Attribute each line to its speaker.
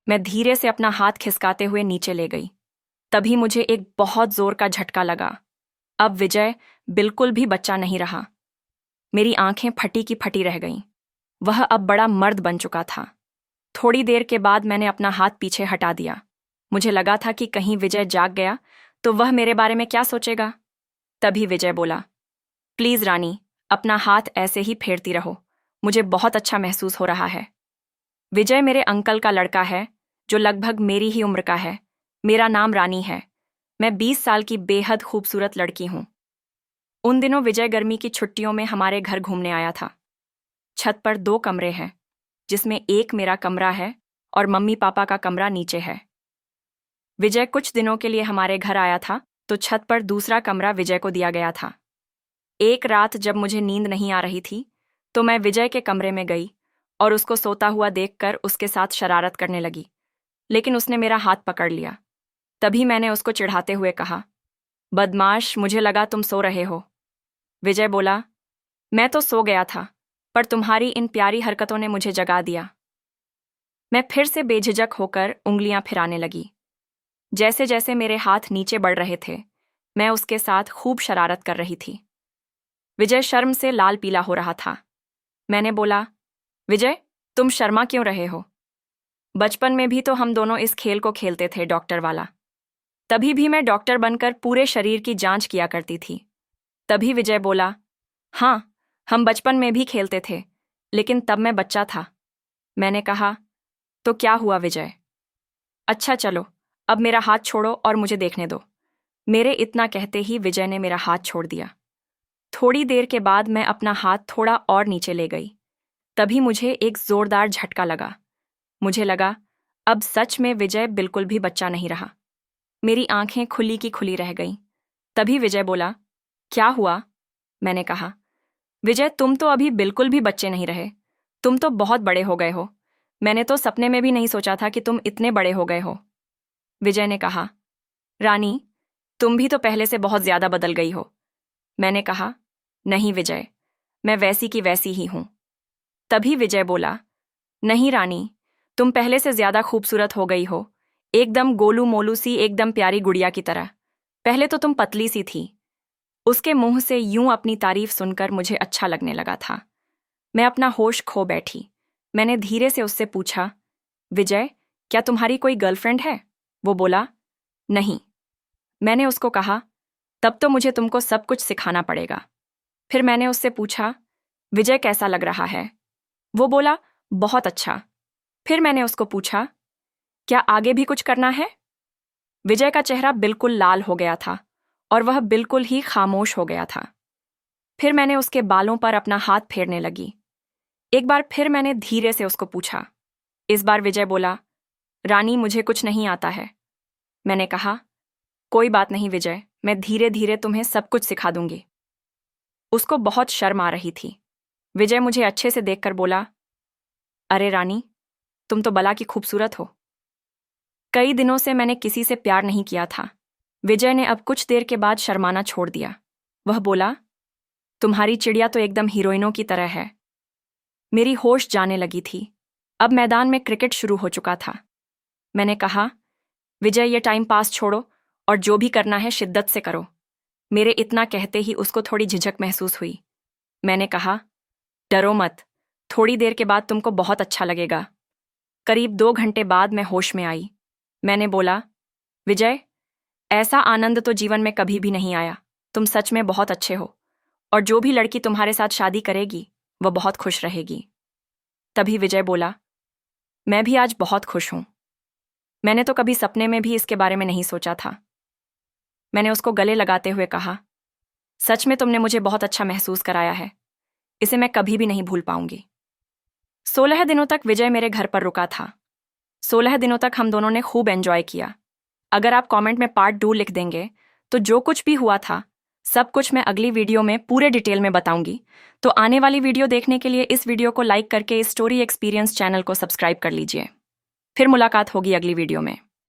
Speaker 1: मैं धीरे से अपना हाथ खिसकाते हुए नीचे ले गई। तभी मुझे एक बहुत जोर का झटका लगा। अब विजय बिल्कुल भी बच्चा नहीं रहा। मेरी आंखें फटी की फटी रह गईं। वह अब बड़ा मर्द बन चुका था। थोड़ी देर के बाद मैंने अपना हाथ पीछे हटा दिया। मुझे लगा था कि कहीं विजय जाग गया तो वह मेरे बारे में क्या सोचेगा। तभी विजय बोला, प्लीज रानी, अपना हाथ ऐसे ही फेरती रहो, मुझे बहुत अच्छा महसूस हो रहा है। विजय मेरे अंकल का लड़का है, जो लगभग मेरी ही उम्र का है। मेरा नाम रानी है। मैं 20 साल की बेहद खूबसूरत लड़की हूं। उन दिनों विजय गर्मी की छुट्टियों में हमारे घर घूमने आया था। छत पर 2 कमरे हैं, जिसमें एक मेरा कमरा है और मम्मी पापा का कमरा नीचे है। विजय कुछ दिनों के लिए हमारे घर आया था, तो छत पर दूसरा कमरा विजय को दिया गया था। एक रात जब मुझे नींद नहीं आ रही थी, तो मैं विजय के कमरे में गई और उसको सोता हुआ देखकर उसके साथ शरारत करने लगी, लेकिन उसने मेरा हाथ पकड़ लिया। तभी मैंने उसको चिढ़ाते हुए कहा, बदमाश, मुझे लगा तुम सो रहे हो। विजय बोला, मैं तो सो गया था, पर तुम्हारी इन प्यारी हरकतों ने मुझे जगा दिया। मैं फिर से बेझिझक होकर उंगलियां फिराने लगी। जैसे जैसे मेरे हाथ नीचे बढ़ रहे थे, मैं उसके साथ खूब शरारत कर रही थी। विजय शर्म से लाल पीला हो रहा था। मैंने बोला, विजय, तुम शर्मा क्यों रहे हो? बचपन में भी तो हम दोनों इस खेल को खेलते थे, डॉक्टर वाला। तभी भी मैं डॉक्टर बनकर पूरे शरीर की जांच किया करती थी। तभी विजय बोला, हाँ, हम बचपन में भी खेलते थे, लेकिन तब मैं बच्चा था। मैंने कहा, तो क्या हुआ विजय? अच्छा चलो, अब मेरा हाथ छोड़ो और मुझे देखने दो। मेरे इतना कहते ही विजय ने मेरा हाथ छोड़ दिया। थोड़ी देर के बाद मैं अपना हाथ थोड़ा और नीचे ले गई। तभी मुझे एक जोरदार झटका लगा। मुझे लगा, अब सच में विजय बिल्कुल भी बच्चा नहीं रहा। मेरी आंखें खुली की खुली रह गईं। तभी विजय बोला, क्या हुआ? मैंने कहा, विजय, तुम तो अभी बिल्कुल भी बच्चे नहीं रहे। तुम तो बहुत बड़े हो गए हो। मैंने तो सपने में भी नहीं सोचा था कि तुम इतने बड़े हो गए हो। विजय ने कहा, रानी, तुम भी तो पहले से बहुत ज्यादा बदल गई हो। मैंने कहा, नहीं विजय, मैं वैसी की वैसी ही हूं। तभी विजय बोला, नहीं रानी, तुम पहले से ज्यादा खूबसूरत हो गई हो, एकदम गोलू मोलू सी, एकदम प्यारी गुड़िया की तरह। पहले तो तुम पतली सी थी। उसके मुंह से यूं अपनी तारीफ सुनकर मुझे अच्छा लगने लगा था। मैं अपना होश खो बैठी। मैंने धीरे से उससे पूछा, विजय, क्या तुम्हारी कोई गर्लफ्रेंड है? वो बोला, नहीं। मैंने उसको कहा, तब तो मुझे तुमको सब कुछ सिखाना पड़ेगा। फिर मैंने उससे पूछा, विजय कैसा लग रहा है? वो बोला, बहुत अच्छा। फिर मैंने उसको पूछा, क्या आगे भी कुछ करना है? विजय का चेहरा बिल्कुल लाल हो गया था और वह बिल्कुल ही खामोश हो गया था। फिर मैंने उसके बालों पर अपना हाथ फेरने लगी। एक बार फिर मैंने धीरे से उसको पूछा। इस बार विजय बोला, रानी, मुझे कुछ नहीं आता है। मैंने कहा, कोई बात नहीं विजय, मैं धीरे धीरे तुम्हें सब कुछ सिखा दूंगी। उसको बहुत शर्म आ रही थी। विजय मुझे अच्छे से देखकर बोला, अरे रानी, तुम तो बला की खूबसूरत हो। कई दिनों से मैंने किसी से प्यार नहीं किया था। विजय ने अब कुछ देर के बाद शर्माना छोड़ दिया। वह बोला, तुम्हारी चिड़िया तो एकदम हीरोइनों की तरह है। मेरी होश जाने लगी थी। अब मैदान में क्रिकेट शुरू हो चुका था। मैंने कहा, विजय, ये टाइम पास छोड़ो और जो भी करना है शिद्दत से करो। मेरे इतना कहते ही उसको थोड़ी झिझक महसूस हुई। मैंने कहा, डरो मत, थोड़ी देर के बाद तुमको बहुत अच्छा लगेगा। करीब 2 घंटे बाद मैं होश में आई। मैंने बोला, विजय, ऐसा आनंद तो जीवन में कभी भी नहीं आया। तुम सच में बहुत अच्छे हो और जो भी लड़की तुम्हारे साथ शादी करेगी वह बहुत खुश रहेगी। तभी विजय बोला, मैं भी आज बहुत खुश हूं। मैंने तो कभी सपने में भी इसके बारे में नहीं सोचा था। मैंने उसको गले लगाते हुए कहा, सच में तुमने मुझे बहुत अच्छा महसूस कराया है। इसे मैं कभी भी नहीं भूल पाऊंगी। 16 दिनों तक विजय मेरे घर पर रुका था। 16 दिनों तक हम दोनों ने खूब एंजॉय किया। अगर आप कमेंट में पार्ट 2 लिख देंगे तो जो कुछ भी हुआ था सब कुछ मैं अगली वीडियो में पूरे डिटेल में बताऊंगी। तो आने वाली वीडियो देखने के लिए इस वीडियो को लाइक करके इस स्टोरी एक्सपीरियंस चैनल को सब्सक्राइब कर लीजिए। फिर मुलाकात होगी अगली वीडियो में।